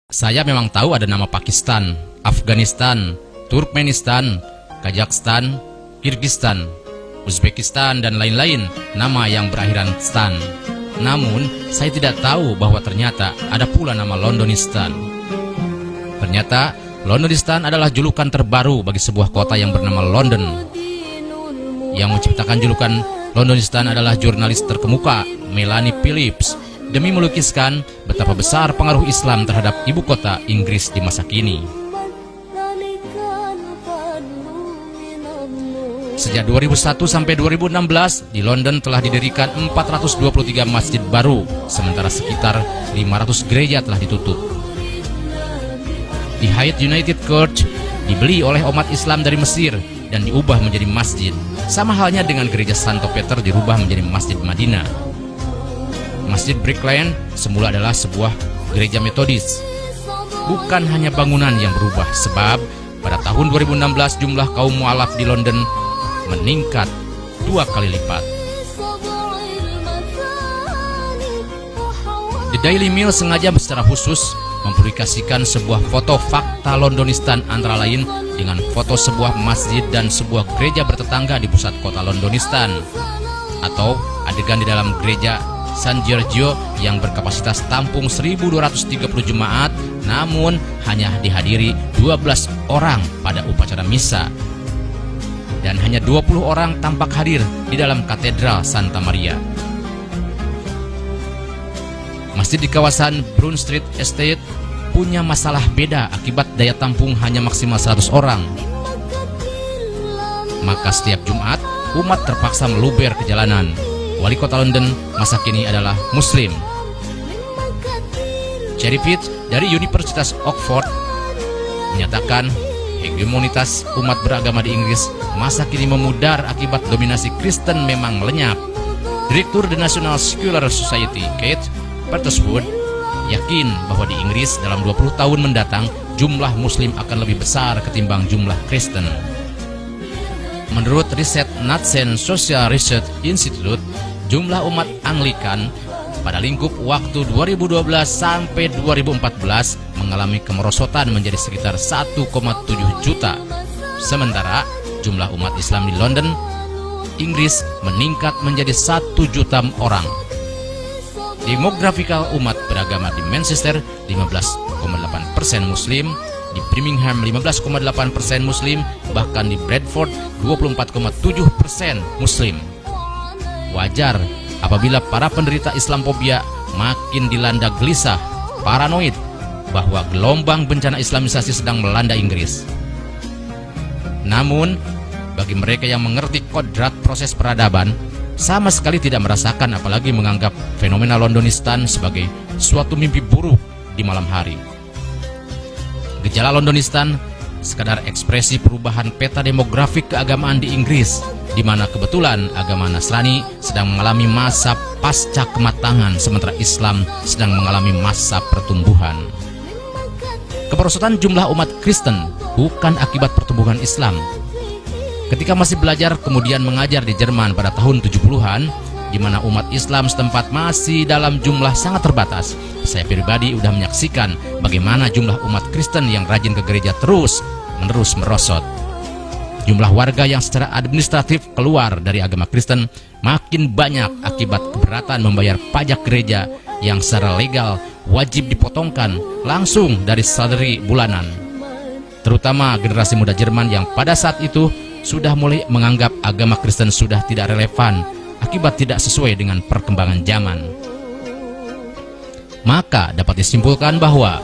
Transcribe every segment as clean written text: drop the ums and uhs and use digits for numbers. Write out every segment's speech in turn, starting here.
Saya memang tahu ada nama Pakistan, Afghanistan, Turkmenistan, Kazakhstan, Kyrgyzstan, Uzbekistan, dan lain-lain nama yang berakhiran stan. Namun, saya tidak tahu bahwa ternyata ada pula nama Londonistan. Ternyata, Londonistan adalah julukan terbaru bagi sebuah kota yang bernama London. Yang menciptakan julukan Londonistan adalah jurnalis terkemuka Melanie Phillips, demi melukiskan betapa besar pengaruh Islam terhadap ibu kota Inggris di masa kini. Sejak 2001 sampai 2016, di London telah didirikan 423 masjid baru, sementara sekitar 500 gereja telah ditutup. Di Hayat United Church dibeli oleh umat Islam dari Mesir dan diubah menjadi masjid. Sama halnya dengan gereja Santo Peter dirubah menjadi Masjid Madinah. Masjid Brick Lane semula adalah sebuah gereja Metodis. Bukan hanya bangunan yang berubah, sebab pada tahun 2016 jumlah kaum mualaf di London meningkat 2 kali lipat. The Daily Mail sengaja secara khusus mempublikasikan sebuah foto fakta Londonistan, antara lain dengan foto sebuah masjid dan sebuah gereja bertetangga di pusat kota Londonistan, atau adegan di dalam gereja San Giorgio yang berkapasitas tampung 1.230 jemaat, namun hanya dihadiri 12 orang pada upacara misa, dan hanya 20 orang tampak hadir di dalam katedral Santa Maria. Masjid di kawasan Brown Street Estate punya masalah beda akibat daya tampung hanya maksimal 100 orang. Maka setiap Jumat, umat terpaksa meluber ke jalanan. Wali kota London masa kini adalah Muslim. Cherry Pitt dari Universitas Oxford menyatakan hegemonitas umat beragama di Inggris masa kini memudar akibat dominasi Kristen memang melenyap. Direktur The National Secular Society, Kate Peterswood, yakin bahwa di Inggris dalam 20 tahun mendatang jumlah Muslim akan lebih besar ketimbang jumlah Kristen. Menurut riset Nansen Social Research Institute, jumlah umat Anglikan pada lingkup waktu 2012 sampai 2014 mengalami kemerosotan menjadi sekitar 1,7 juta. Sementara jumlah umat Islam di London, Inggris meningkat menjadi 1 juta orang. Demografikal umat beragama di Manchester 15,8% Muslim, di Birmingham 15,8% Muslim, bahkan di Bradford 24,7% Muslim. Wajar apabila para penderita Islamophobia makin dilanda gelisah, paranoid bahwa gelombang bencana Islamisasi sedang melanda Inggris. Namun, bagi mereka yang mengerti kodrat proses peradaban, sama sekali tidak merasakan apalagi menganggap fenomena Londonistan sebagai suatu mimpi buruk di malam hari. Gejala Londonistan sekadar ekspresi perubahan peta demografik keagamaan di Inggris, di mana kebetulan agama Nasrani sedang mengalami masa pasca kematangan, sementara Islam sedang mengalami masa pertumbuhan. Kemerosotan jumlah umat Kristen bukan akibat pertumbuhan Islam. Ketika masih belajar kemudian mengajar di Jerman pada tahun 70-an, di mana umat Islam setempat masih dalam jumlah sangat terbatas, saya pribadi sudah menyaksikan bagaimana jumlah umat Kristen yang rajin ke gereja terus-menerus merosot. Jumlah warga yang secara administratif keluar dari agama Kristen makin banyak akibat keberatan membayar pajak gereja yang secara legal wajib dipotongkan langsung dari salary bulanan. Terutama generasi muda Jerman yang pada saat itu sudah mulai menganggap agama Kristen sudah tidak relevan akibat tidak sesuai dengan perkembangan zaman. Maka dapat disimpulkan bahwa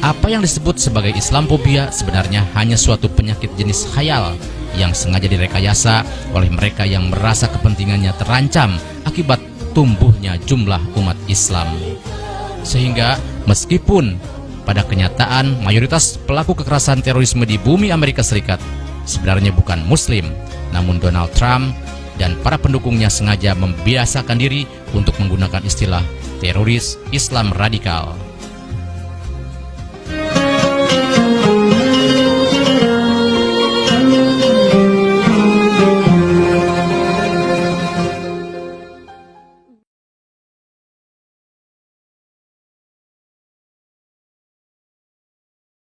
apa yang disebut sebagai Islamophobia sebenarnya hanya suatu penyakit jenis khayal yang sengaja direkayasa oleh mereka yang merasa kepentingannya terancam akibat tumbuhnya jumlah umat Islam. Sehingga meskipun pada kenyataan mayoritas pelaku kekerasan terorisme di bumi Amerika Serikat sebenarnya bukan Muslim, namun Donald Trump dan para pendukungnya sengaja membiasakan diri untuk menggunakan istilah teroris Islam radikal.